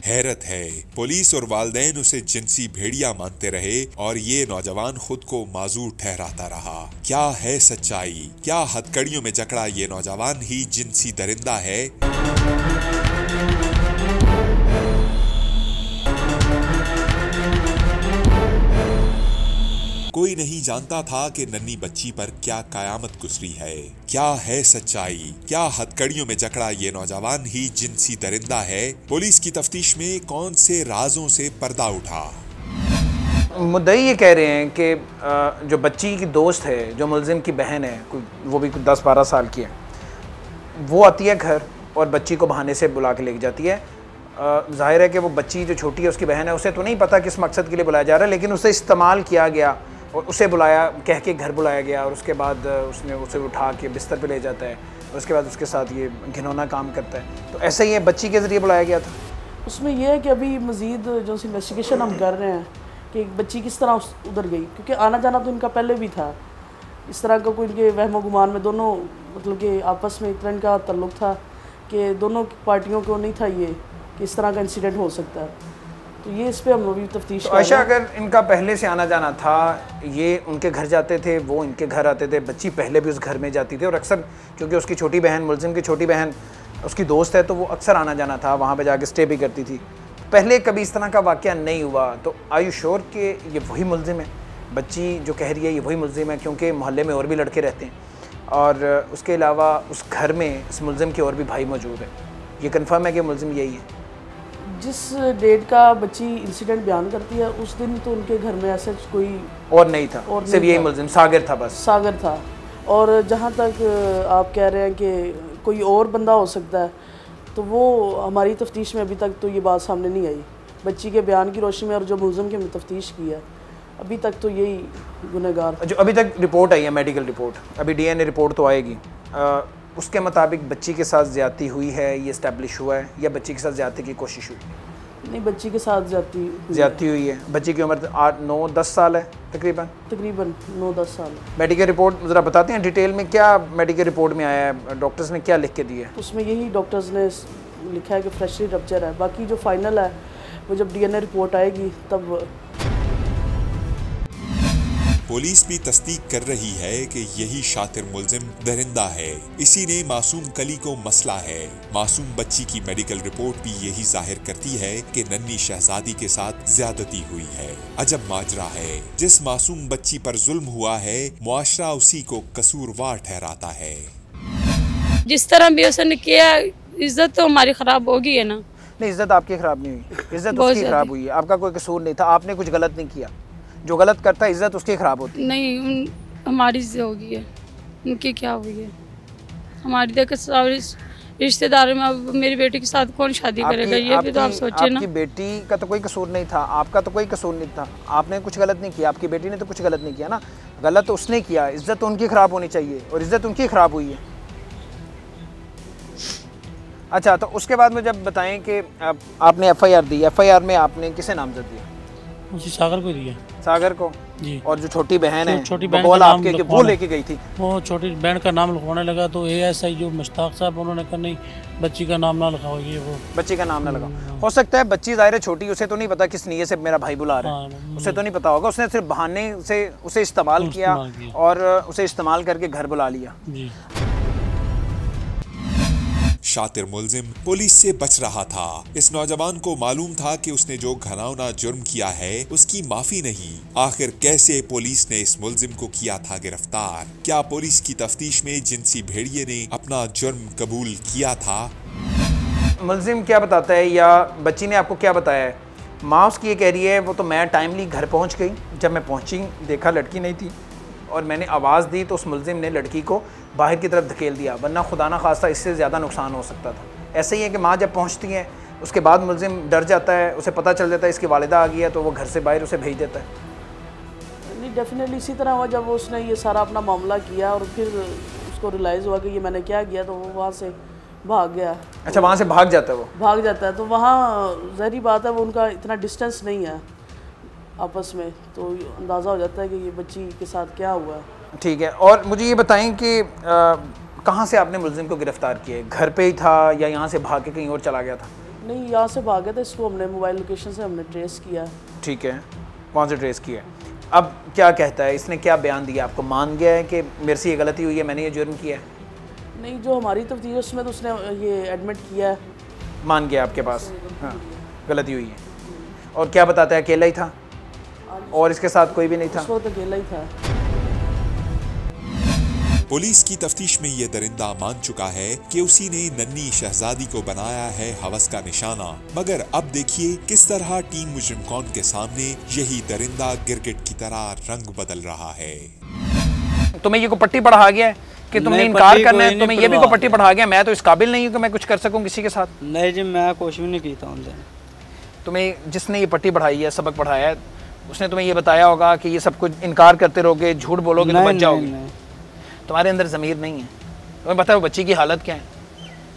हैरत है, पुलिस और वालिदैन उसे जिनसी भेड़िया मानते रहे और ये नौजवान खुद को माजूर ठहराता रहा। क्या है सच्चाई? क्या हथकड़ियों में जकड़ा ये नौजवान ही जिनसी दरिंदा है? कोई नहीं जानता था कि नन्ही बच्ची पर क्या कयामत गुजरी है। क्या है सच्चाई? क्या हथकड़ियों में जकड़ा ये नौजवान ही जिनसी दरिंदा है? पुलिस की तफ्तीश में कौन से राजों से पर्दा उठा? मुद्दई ये कह रहे हैं कि जो बच्ची की दोस्त है, जो मुलजिम की बहन है, वो भी 10-12 साल की है, वो आती है घर और बच्ची को बहाने से बुला के लेके जाती है। जाहिर है कि वो बच्ची जो छोटी है उसकी बहन है, उसे तो नहीं पता किस मकसद के लिए बुलाया जा रहा है, लेकिन उसे इस्तेमाल किया गया और उसे बुलाया, कह के घर बुलाया गया, और उसके बाद उसने उसे उठा के बिस्तर पे ले जाता है और उसके बाद उसके साथ ये घिनौना काम करता है। तो ऐसे ही बच्ची के ज़रिए बुलाया गया था। उसमें यह है कि अभी मज़ीद जो इन्वेस्टिगेशन हम कर रहे हैं कि बच्ची किस तरह उधर गई, क्योंकि आना जाना तो इनका पहले भी था। इस तरह का कोई इनके वहमो गुमान में दोनों मतलब कि आपस में इतना इनका ताल्लुक़ था कि दोनों पार्टियों को नहीं था ये कि इस तरह का इंसिडेंट हो सकता है। तो ये इस पर हम अभी तफ्तीश कर रहे हैं। अच्छा, अगर इनका पहले से आना जाना था, ये उनके घर जाते थे, वो इनके घर आते थे, बच्ची पहले भी उस घर में जाती थी, और अक्सर क्योंकि उसकी छोटी बहन, मुलजिम की छोटी बहन उसकी दोस्त है, तो वो अक्सर आना जाना था, वहाँ पे जाके स्टे भी करती थी, पहले कभी इस तरह का वाक़या नहीं हुआ। तो आर यू श्योर कि ये वही मुलजिम है? बच्ची जो कह रही है ये वही मुलजिम है, क्योंकि मोहल्ले में और भी लड़के रहते हैं और उसके अलावा उस घर में इस मुलजिम के और भी भाई मौजूद है। ये कन्फर्म है कि मुलजिम यही है? जिस डेट का बच्ची इंसिडेंट बयान करती है उस दिन तो उनके घर में ऐसा कोई और नहीं था, सिर्फ यही मुलजिम सागर था, बस सागर था। और जहाँ तक आप कह रहे हैं कि कोई और बंदा हो सकता है, तो वो हमारी तफ्तीश में अभी तक तो ये बात सामने नहीं आई। बच्ची के बयान की रोशनी में और जो मुलजिम की तफ्तीश की है, अभी तक तो यही गुनहगार। जो अभी तक रिपोर्ट आई है, मेडिकल रिपोर्ट, अभी डीएनए रिपोर्ट तो आएगी, उसके मुताबिक बच्ची के साथ ज़्यादती हुई है, ये इस्टेब्लिश हुआ है, या बच्ची के साथ ज़्यादती की कोशिश हुई? नहीं, बच्ची के साथ ज़्यादती हुई है। बच्ची की उम्र 8-9-10 साल है तकरीबन 9-10 साल। मेडिकल रिपोर्ट ज़रा बताते हैं डिटेल में, क्या मेडिकल रिपोर्ट में आया है, डॉक्टर्स ने क्या लिख के दिया है? उसमें यही डॉक्टर्स ने लिखा है कि फ्रेशली रप्चर है। बाकी जो फाइनल है वो जब डीएनए रिपोर्ट आएगी तब। पुलिस भी तस्दीक कर रही है कि यही शातिर मुलजिम दरिंदा है, इसी ने मासूम कली को मसला है। मासूम बच्ची की मेडिकल रिपोर्ट भी यही जाहिर करती है कि नन्ही शहजादी के साथ ज्यादती हुई है। अजब माजरा है, जिस मासूम बच्ची पर जुल्म हुआ है, मुआशरा उसी को कसूरवार ठहराता है। जिस तरह भी उसने किया, इज्जत तो हमारी खराब होगी है ना। नहीं, इज्जत आपकी खराब नहीं हुई, इज्जत उसकी खराब हुई है, आपका कोई कसूर नहीं था, आपने कुछ गलत नहीं किया। जो गलत करता है इज्जत उसकी ख़राब होती है। नहीं, हमारी से होगी है, उनकी क्या हुई है? हमारी देखो सारे रिश्तेदारों में अब मेरी बेटी के साथ कौन शादी करेगा, ये भी तो आप सोचे ना। आपकी बेटी का तो कोई कसूर नहीं था, आपका तो कोई कसूर नहीं था, आपने कुछ गलत नहीं किया, आपकी बेटी ने तो कुछ गलत नहीं किया ना। गलत तो उसने किया, इज्जत तो उनकी ख़राब होनी चाहिए और इज्जत उनकी ख़राब हुई है। अच्छा, तो उसके बाद मुझे जब बताएं कि आपने FIR दी, FIR में आपने किसे नामजद दिया? उसी सागर को दिया। सागर को जी। और जो छोटी बहन है, छोटी वो बहन बोल का नाम आपके कि वो लेके गई थी। वो छोटी बहन का नाम लिखवाने लगा तो ASI जो मुश्ताक साहब, उन्होंने कहा नहीं बच्ची का नाम ना लिखाओ, ये वो बच्ची का नाम ना लगाओ। हो सकता है बच्ची ज़ाहिर है छोटी, उसे तो नहीं पता किस नीयत से मेरा भाई बुला रहा है, उसे तो नहीं पता होगा, उसने सिर्फ बहाने से उसे इस्तेमाल किया और उसे इस्तेमाल करके घर बुला लिया। जी। शातिर मुल्जिम पुलिस से बच रहा था। इस नौजवान को मालूम था कि उसने जो घिनौना जुर्म किया है उसकी माफी नहीं। आखिर कैसे पुलिस ने इस मुल्जिम को किया था गिरफ्तार? क्या पुलिस की तफ्तीश में जिनसी भेड़िए ने अपना जुर्म कबूल किया था? मुल्जिम क्या बताता है या बच्ची ने आपको क्या बताया है? माँ उसकी ये कह रही है वो तो मैं टाइमली घर पहुँच गई, जब मैं पहुँची देखा लड़की नहीं थी और मैंने आवाज़ दी तो उस मुल्जिम ने लड़की को बाहर की तरफ धकेल दिया, वरना खुदा ना खास्ता इससे ज़्यादा नुकसान हो सकता था। ऐसे ही है कि माँ जब पहुँचती है उसके बाद मुल्जिम डर जाता है, उसे पता चल जाता है इसकी वालिदा आ गई है तो वो घर से बाहर उसे भेज देता है। नहीं, डेफिनेटली इसी तरह हुआ जब उसने ये सारा अपना मामला किया और फिर उसको रियलाइज़ हुआ कि ये मैंने क्या किया, तो वो वहाँ से भाग गया। अच्छा, वहाँ से भाग जाता है वो? भाग जाता है, तो वहाँ ज़ाहिर बात है वो उनका इतना डिस्टेंस नहीं है आपस में, तो अंदाज़ा हो जाता है कि ये बच्ची के साथ क्या हुआ है। ठीक है, और मुझे ये बताएं कि कहाँ से आपने मुल्जिम को गिरफ़्तार किया? घर पे ही था या यहाँ से भाग के कहीं और चला गया था? नहीं, यहाँ से भाग गया था, इसको हमने मोबाइल लोकेशन से हमने ट्रेस किया। ठीक है, वहाँ से ट्रेस किया। अब क्या कहता है, इसने क्या बयान दिया? आपको मान गया है कि मेरे से ये गलती हुई है, मैंने ये जुर्म किया है? नहीं, जो हमारी तफ्तीश उसमें तो उसने ये एडमिट किया है। मान गया आपके पास? हाँ, गलती हुई है। और क्या बताता है, अकेला ही था और इसके साथ कोई भी नहीं था? उस वक्त अकेला ही था। पुलिस की तफ्तीश में ये दरिंदा मान चुका है कि उसी ने नन्ही शहजादी को बनाया है हवस का निशाना। मगर अब देखिए किस तरह टीम मुजरिम कौन के सामने यही दरिंदा गिरगिट की तरह रंग बदल रहा है। तुम्हें ये को पट्टी पढ़ा गया है कि तुमने इनकार करना है? तुम्हें ये भी को पट्टी पढ़ा गया मैं तो इस काबिल नहीं हूँ कि मैं कुछ कर सकूँ किसी के साथ? नहीं जी, मैं कुछ भी नहीं किया। तुम्हें जिसने ये पट्टी पढ़ाई है, सबक पढ़ाया है, उसने तुम्हें ये बताया होगा कि ये सब कुछ इनकार करते रहोगे, झूठ बोलोगे तो बच जाओगे? तुम्हारे अंदर ज़मीर नहीं है? तुम्हें पता है वो बच्ची की हालत क्या है?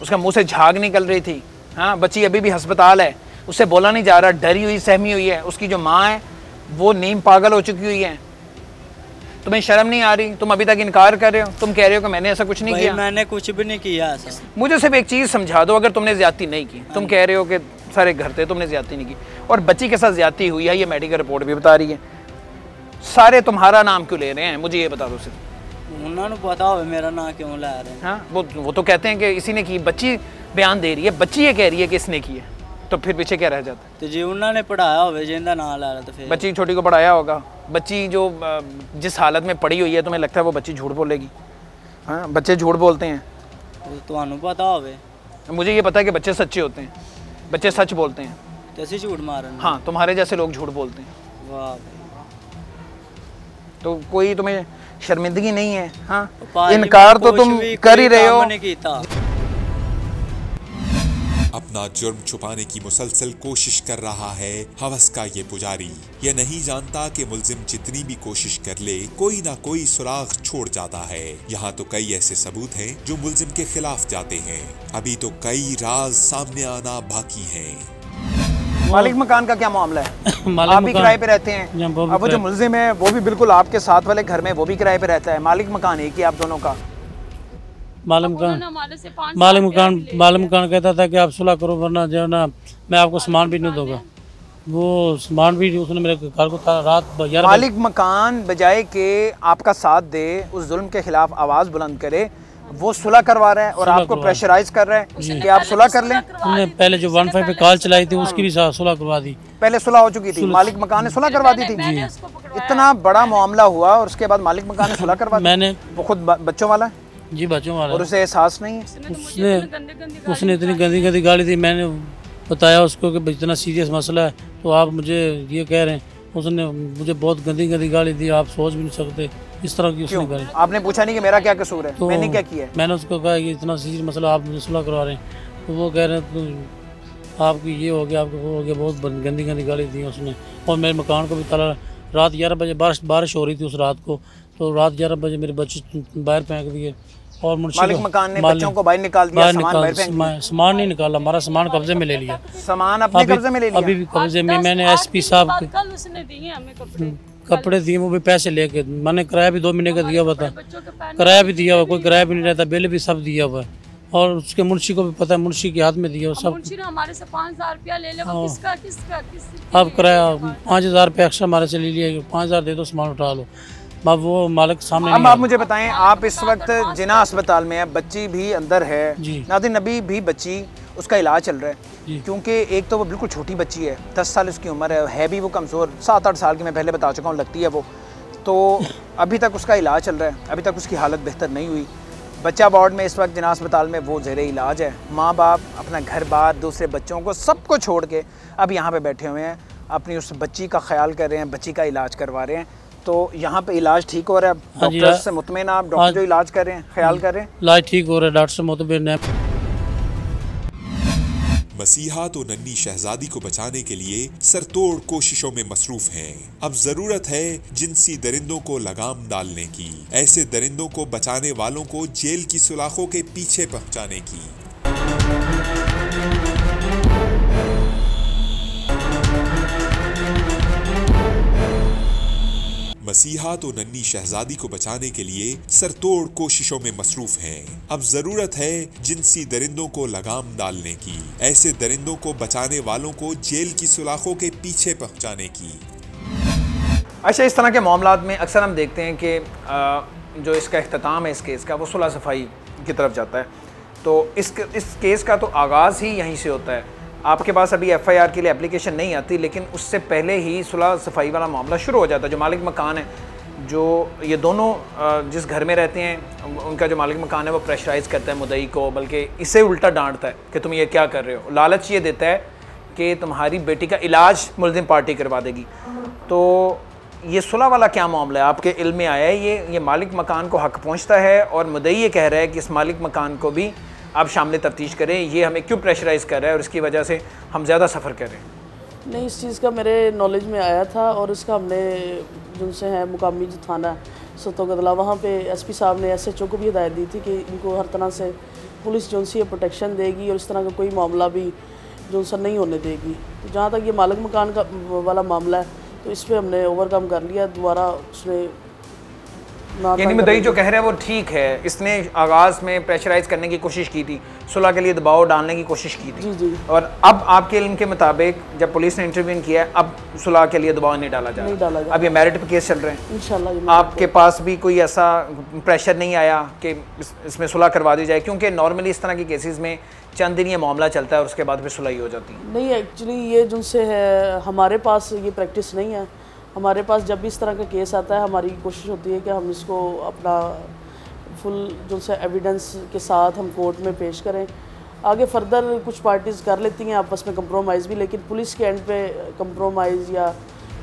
उसका मुंह से झाग निकल रही थी। हाँ, बच्ची अभी भी अस्पताल है, उससे बोला नहीं जा रहा, डरी हुई सहमी हुई है। उसकी जो माँ है वो नीम पागल हो चुकी हुई है। तुम्हें शर्म नहीं आ रही? तुम अभी तक इनकार कर रहे हो, तुम कह रहे हो कि मैंने ऐसा कुछ नहीं किया। मैंने कुछ भी नहीं किया ऐसा। मुझे सिर्फ एक चीज़ समझा दो, अगर तुमने ज़्यादती नहीं की, तुम कह रहे हो कि सारे घर थे, तुमने ज़्यादती नहीं की और बच्ची के साथ ज़्यादती हुई है, ये मेडिकल रिपोर्ट भी बता रही है, सारे तुम्हारा नाम क्यों ले रहे हैं? मुझे ये बता दो सिर्फ। उन्होंने पता हो मेरा नाम क्यों ला रहे हैं? हाँ, वो तो कहते हैं कि इसी ने की। बच्ची बयान दे रही है, बच्ची ये कह रही है कि इसने की है, तो फिर पीछे क्या रह जाता है? तो जी उन्होंने पढ़ाया हो जिंदा नाम ला रहा, तो फिर बच्ची छोटी को पढ़ाया होगा। बच्ची जो जिस हालत में पड़ी हुई है, तुम्हें लगता है वो बच्ची झूठ बोलेगी? हाँ, बच्चे झूठ बोलते हैं, तो पता हो। मुझे ये पता है कि बच्चे सच्चे होते हैं, बच्चे सच बोलते हैं। कैसे झूठ मारन? हाँ, तुम्हारे जैसे लोग झूठ बोलते हैं। वाह, तो कोई तुम्हें शर्मिंदगी नहीं है? हाँ, इनकार तो तुम कर ही रहे हो। अपना जुर्म छुपाने की मुसलसल कोशिश कर रहा है हवस का ये पुजारी। यह नहीं जानता कि मुल्जिम जितनी भी कोशिश कर ले, कोई ना कोई सुराग छोड़ जाता है। यहाँ तो कई ऐसे सबूत हैं जो मुल्जिम के खिलाफ जाते हैं। अभी तो कई राज सामने आना बाकी हैं। मालिक मकान का क्या मामला है? आप भी किराए पे रहते हैं? अब वो जो मुल्जिम है वो भी बिल्कुल आपके साथ वाले घर में, वो भी किराए पे रहता है। मालिक मकान एक ही आप दोनों का? मालिक मकान कहता था कि आप सुलह करो वरना जो है ना मैं आपको सामान भी नहीं दूंगा। वो सामान भी उसने मेरे घर को रात 11 मालिक मकान बजाय के आपका साथ दे, उस जुल्म के खिलाफ आवाज़ बुलंद करे, वो सुलह करवा रहा है और आपको प्रेशराइज कर रहा है कि आप सुलह कर लें। हमने पहले जो 15 पे कॉल चलाई थी उसकी भी सुलह करवा दी। पहले सुलह हो चुकी थी, मालिक मकान ने सुलह करवा दी थी। इतना बड़ा मामला हुआ और उसके बाद मालिक मकान ने सुलह करवा दी। मैंने वो खुद बच्चों वाला है जी, बच्चों वाला, और उसे एहसास नहीं है। उसने इतनी गंदी गंदी गाली दी। मैंने बताया उसको कि इतना सीरियस मसला है तो आप मुझे ये कह रहे हैं, उसने मुझे बहुत गंदी गंदी गाली दी, आप सोच भी नहीं सकते इस तरह की उसने गाली। आपने पूछा नहीं कि मेरा क्या कसूर है, तो मैंने क्या किया है? मैंने उसको कहा कि इतना सीरियस मसला आप मुझे सुलह करवा रहे हैं, तो वो कह रहे हैं तो आपकी ये हो गया, आपको वो हो गया, बहुत गंदी गंदी गाली दी उसने। और मेरे मकान को भी ताला, रात 11 बजे बारिश हो रही थी उस रात को, तो रात 11 बजे मेरे बच्चे बाहर फेंक दिए। और मालिक मकान ने बच्चों को बाहर निकाल दिया, सामान नहीं निकाला, हमारा सामान कब्जे में ले लिया, सामान अपने कब्जे में ले लिया। अभी भी कब्जे में। मैंने एसपी साहब कल उसने दिए हमें कपड़े दिए, वो भी पैसे लेके। मैंने किराया भी 2 महीने का दिया हुआ था, किराया भी दिया हुआ, कोई किराया भी नहीं रहता, बिल भी सब दिया हुआ है। और उसके मुंशी को भी पता है, मुंशी के हाथ में दिया सब। मुंशी ने हमारे से 5000 रुपया ले लिया, किसका अब किराया 5000 रुपया एक्स्ट्रा हमारे से ले लिया, 5000 दे दो सामान उठा लो। अब वो मालिक सामने। अब आप मुझे बताएं, आप इस वक्त जिना अस्पताल में है, बच्ची भी अंदर है, नादिन नबी भी बच्ची, उसका इलाज चल रहा है, क्योंकि एक तो वो बिल्कुल छोटी बच्ची है, 10 साल उसकी उम्र है भी वो कमज़ोर, 7-8 साल की, मैं पहले बता चुका हूँ, लगती है वो। तो अभी तक उसका इलाज चल रहा है, अभी तक उसकी हालत बेहतर नहीं हुई। बच्चा वार्ड में इस वक्त जिना अस्पताल में वो ज़ेरे इलाज है। माँ बाप अपना घर बार, दूसरे बच्चों को, सबको छोड़ के अब यहाँ पे बैठे हुए हैं, अपनी उस बच्ची का ख्याल कर रहे हैं, बच्ची का इलाज करवा रहे हैं। तो यहाँ पे इलाज ठीक हो रहा है, डॉक्टर से मुतमईन, आप डॉक्टर जो इलाज कर रहे हैं, ख्याल कर रहे हैं, इलाज ठीक हो रहा है, डॉक्टर से मुतमईन है। मसीहा तो नन्ही शहजादी को बचाने के लिए सरतोड़ कोशिशों में मसरूफ हैं। अब जरूरत है जिनसी दरिंदों को लगाम डालने की, ऐसे दरिंदों को बचाने वालों को जेल की सुलाखों के पीछे पहुंचाने की। मसीहा तो नन्ही शहजादी को बचाने के लिए सरतोड़ कोशिशों में मसरूफ हैं। अब जरूरत है जिनसी दरिंदों को लगाम डालने की, ऐसे दरिंदों को बचाने वालों को जेल की सुलाखों के पीछे पहुंचाने की। अच्छा, इस तरह के मामलात में अक्सर हम देखते हैं कि जो इसका इख्तिताम है इस केस का, वो सुलह सफाई की तरफ जाता है। तो इस केस का तो आगाज़ ही यहीं से होता है। आपके पास अभी FIR के लिए एप्लीकेशन नहीं आती, लेकिन उससे पहले ही सुलह सफाई वाला मामला शुरू हो जाता है। जो मालिक मकान है, जो ये दोनों जिस घर में रहते हैं, उनका जो मालिक मकान है वो प्रेशराइज़ करता है मुद्दई को, बल्कि इसे उल्टा डांटता है कि तुम ये क्या कर रहे हो। लालच ये देता है कि तुम्हारी बेटी का इलाज मुल्ज़िम पार्टी करवा देगी। तो ये सुलह वाला क्या मामला है, आपके इल्म में आया है? ये मालिक मकान को हक़ पहुँचता है और मुद्दई ये कह रहा है कि इस मालिक मकान को भी आप शामिल तफ्तीश करें, ये हमें क्यों प्रेशराइज़ कर रहा है और इसकी वजह से हम ज़्यादा सफ़र कर रहे हैं। नहीं, इस चीज़ का मेरे नॉलेज में आया था और इसका हमने जिनसे है मुकामी जो थाना सतोगदला, वहाँ पे SP साहब ने SHO को भी हिदायत दी थी कि इनको हर तरह से पुलिस जो सी प्रोटेक्शन देगी और इस तरह का कोई मामला भी जो सा नहीं होने देगी। तो जहाँ तक ये मालिक मकान का वाला मामला है, तो इस पर हमने ओवरकम कर लिया। दोबारा उसने यानी मुद्दई जो कह रहे हैं वो ठीक है, इसने आगाज़ में प्रेशराइज़ करने की कोशिश की थी, सुलह के लिए दबाव डालने की कोशिश की थी। जी। और अब आपके इल्म के मुताबिक जब पुलिस ने इंटरव्यून किया है, अब सुलह के लिए दबाव नहीं डाला जा रहा। अब ये मेरिट पे केस चल रहे हैं इंशाल्लाह। आपके पास भी कोई ऐसा प्रेशर नहीं आया कि इसमें सुलह करवा दी जाए? क्योंकि नॉर्मली इस तरह के केसेस में चंद दिन ये मामला चलता है और उसके बाद फिर सुलह हो जाती है। नहीं, एक्चुअली ये जिनसे है, हमारे पास ये प्रैक्टिस नहीं है। हमारे पास जब भी इस तरह का केस आता है, हमारी कोशिश होती है कि हम इसको अपना फुल जो से एविडेंस के साथ हम कोर्ट में पेश करें। आगे फर्दर कुछ पार्टीज़ कर लेती हैं आपस में कंप्रोमाइज़ भी, लेकिन पुलिस के एंड पे कंप्रोमाइज़ या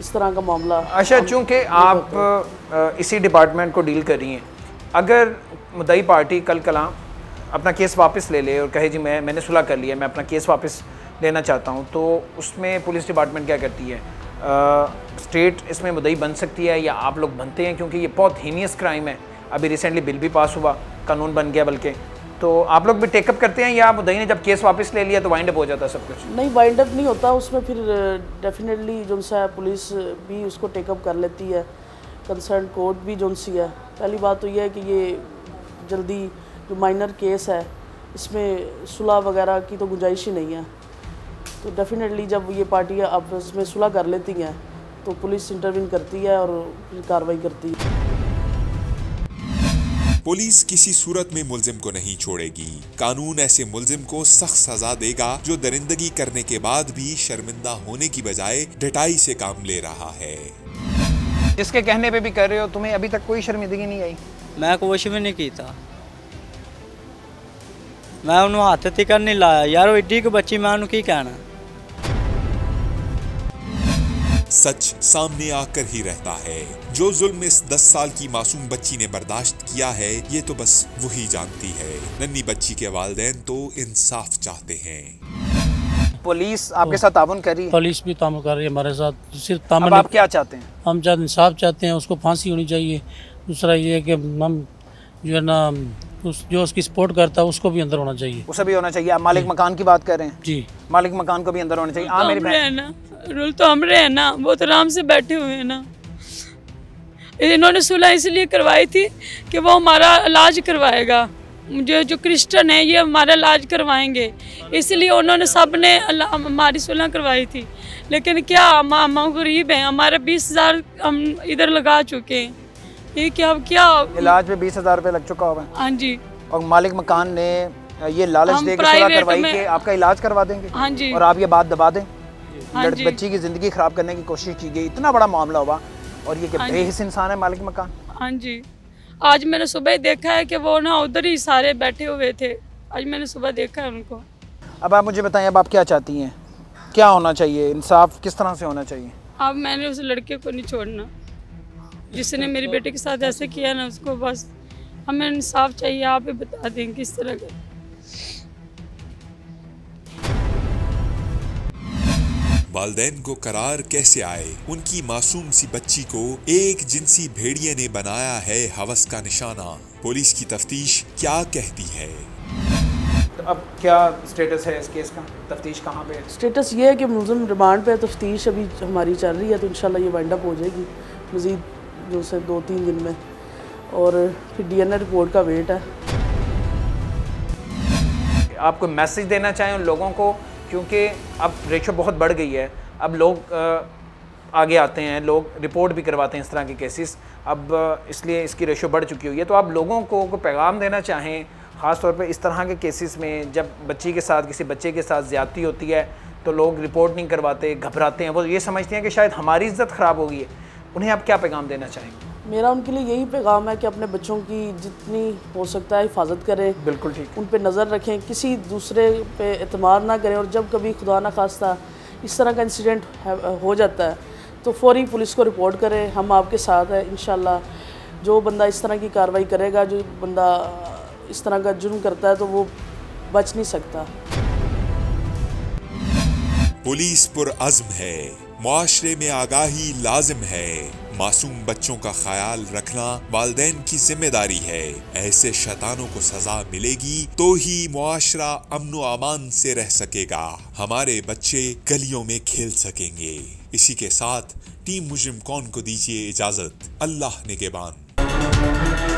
इस तरह का मामला। अच्छा, चूँकि आप इसी डिपार्टमेंट को डील कर रही हैं, अगर मुद्दई पार्टी कल कलां अपना केस वापस ले ले और कहे जी मैंने सुलह कर लिया, मैं अपना केस वापस लेना चाहता हूँ, तो उसमें पुलिस डिपार्टमेंट क्या करती है? स्टेट इसमें मुद्दई बन सकती है या आप लोग बनते हैं? क्योंकि ये बहुत हीनियस क्राइम है। अभी रिसेंटली बिल भी पास हुआ, कानून बन गया बल्कि, तो आप लोग भी टेकअप करते हैं या मुद्दई ने जब केस वापस ले लिया तो वाइंड अप हो जाता है सब कुछ? नहीं, वाइंड अप नहीं होता उसमें, फिर डेफिनेटली जो सा पुलिस भी उसको टेकअप कर लेती है, कंसर्न कोर्ट भी जो सी है। पहली बात तो ये है कि ये जल्दी जो माइनर केस है इसमें सुलह वगैरह की तो गुंजाइश ही नहीं है। तो डेफिनेटली जब ये पार्टियाँ आपस में सुलह कर लेती हैं तो पुलिस इंटरवीन करती है और फिर कार्रवाई करती है। पुलिस किसी सूरत में मुल्जिम को नहीं छोड़ेगी। कानून ऐसे मुल्जिम को सख्त सजा देगा जो दरिंदगी करने के बाद भी शर्मिंदा होने की बजाय डटाई से काम ले रहा है। जिसके कहने पे भी कर रहे हो, तुम्हें अभी तक कोई शर्मिंदगी नहीं आई? मैं कुछ भी नहीं किया, मैं उन्होंने हाथ तिकर नहीं लाया यार, वो एडी को बच्ची मैं उन्होंने की कहना। सच सामने आकर ही रहता है। जो जुल्म इस 10 साल की मासूम बच्ची ने बर्दाश्त किया है, ये तो बस वही जानती है। नन्ही बच्ची के वालिदैन तो इंसाफ चाहते हैं। पुलिस आपके साथ ताउन कर रही है? पुलिस भी तामुल कर रही है हमारे साथ। सिर्फ अब तामुल आप क्या चाहते हैं? हम चाहते इंसाफ चाहते हैं, उसको फांसी होनी चाहिए। दूसरा ये है कि हम जो है ना जो उसकी सपोर्ट करता है उसको भी अंदर होना चाहिए। उसे भी होना चाहिए। आप मालिक मकान की बात कर रहे हैं? जी, मालिक मकान को भी अंदर होना चाहिए। हाँ मेरी बहन, रूल तो हमरे है ना, वो तो आराम से बैठे हुए हैं ना। इन्होंने सुलह इसलिए करवाई थी कि वो हमारा इलाज करवाएगा, जो क्रिश्चियन है ये हमारा इलाज करवाएंगे, इसलिए उन्होंने सब ने हमारी सुलह करवाई थी। लेकिन क्या हम गरीब हैं, हमारे 20,000 हम इधर लगा चुके हैं। ये क्या इलाज में 20,000 रुपये लग चुका होगा। हाँ जी। और मालिक मकान ने ये लालच दे के सुलह करवाई कि आपका इलाज करवा देंगे। हाँ जी। और आप ये बात दबा दें। हाँ जी। बच्ची की जिंदगी खराब करने की कोशिश की गई, इतना बड़ा मामला हुआ, और ये क्या बेहिस इंसान है मालिक मकान। हाँ जी। आज मैंने सुबह देखा है कि वो ना उधर ही सारे बैठे हुए थे। आज मैंने सुबह देखा है उनको। अब आप मुझे बताएं, अब आप क्या चाहती हैं, क्या होना चाहिए, इंसाफ किस तरह से होना चाहिए? अब मैंने उस लड़के को नहीं छोड़ना जिसने मेरी बेटे के साथ ऐसे किया ना, उसको बस हमें इंसाफ चाहिए। आप ही बता दें किस तरह का। वालिदैन को करार कैसे आए? उनकी मासूम सी बच्ची को एक जिनसी भेड़िए ने बनाया है हवस का निशाना। पुलिस की तफ्तीश क्या कहती है? तो अब क्या स्टेटस है इस केस का? तफ्तीश कहाँ पे है? स्टेटस ये है कि मुलज़िम रिमांड पे, तफ्तीश अभी हमारी चल रही है, तो इंशाल्लाह ये वाइंड अप हो जाएगी मज़ीद जो से 2-3 दिन में, और फिर DNA रिपोर्ट का वेट है। आप कोई मैसेज देना चाहें उन लोगों को, क्योंकि अब रेशो बहुत बढ़ गई है, अब लोग आगे आते हैं, लोग रिपोर्ट भी करवाते हैं इस तरह के केसेस, अब इसलिए इसकी रेशो बढ़ चुकी हुई है। तो आप लोगों को पैगाम देना चाहें, ख़ास तौर पे इस तरह के केसेस में जब बच्ची के साथ, किसी बच्चे के साथ ज़्यादती होती है तो लोग रिपोर्ट नहीं करवाते, घबराते हैं, वो ये समझते हैं कि शायद हमारी इज़्ज़त ख़राब हो गई है। उन्हें आप क्या पैगाम देना चाहेंगे? मेरा उनके लिए यही पैगाम है कि अपने बच्चों की जितनी हो सकता है हिफाजत करें। बिल्कुल ठीक। उन पे नज़र रखें, किसी दूसरे पे एतमाद ना करें, और जब कभी खुदा ना खास्ता इस तरह का इंसिडेंट हो जाता है तो फौरी पुलिस को रिपोर्ट करें। हम आपके साथ हैं इंशाल्लाह। जो बंदा इस तरह की कार्रवाई करेगा, जो बंदा इस तरह का जुर्म करता है, तो वो बच नहीं सकता। पुलिस पुरअज़्म है, मुआशरे में आगाही लाजिम है। मासूम बच्चों का ख्याल रखना वालिदैन की जिम्मेदारी है। ऐसे शैतानों को सजा मिलेगी तो ही मुआशरा अमन व अमान से रह सकेगा, हमारे बच्चे गलियों में खेल सकेंगे। इसी के साथ टीम मुजरिम कौन को दीजिए इजाजत। अल्लाह निगहबान।